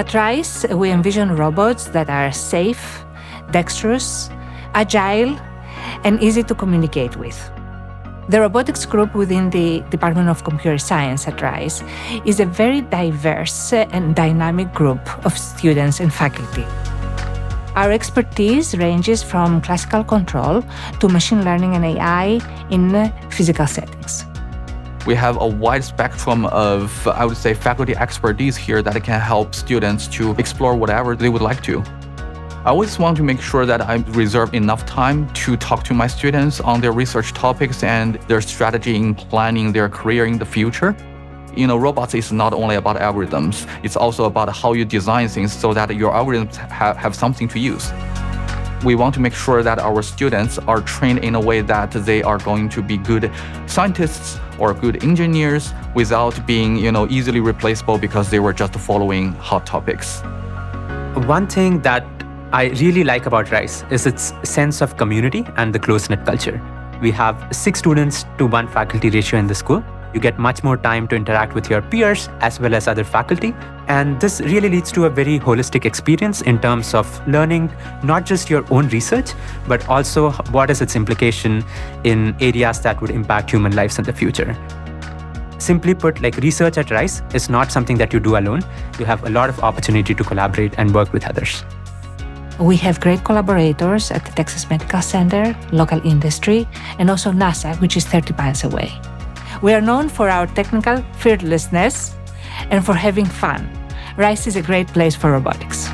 At RISE, we envision robots that are safe, dexterous, agile, and easy to communicate with. The robotics group within the Department of Computer Science at RISE is a very diverse and dynamic group of students and faculty. Our expertise ranges from classical control to machine learning and AI in physical settings. We have a wide spectrum of, I would say, faculty expertise here that can help students to explore whatever they would like to. I always want to make sure that I reserve enough time to talk to my students on their research topics and their strategy in planning their career in the future. Robots is not only about algorithms, it's also about how you design things so that your algorithms have something to use. We want to make sure that our students are trained in a way that they are going to be good scientists or good engineers without being, easily replaceable because they were just following hot topics. One thing that I really like about RISE is its sense of community and the close-knit culture. We have 6 students to 1 faculty ratio in the school. You get much more time to interact with your peers as well as other faculty. And this really leads to a very holistic experience in terms of learning not just your own research, but also what is its implication in areas that would impact human lives in the future. Simply put, research at RISE is not something that you do alone. You have a lot of opportunity to collaborate and work with others. We have great collaborators at the Texas Medical Center, local industry, and also NASA, which is 30 miles away. We are known for our technical fearlessness and for having fun. RISE is a great place for robotics.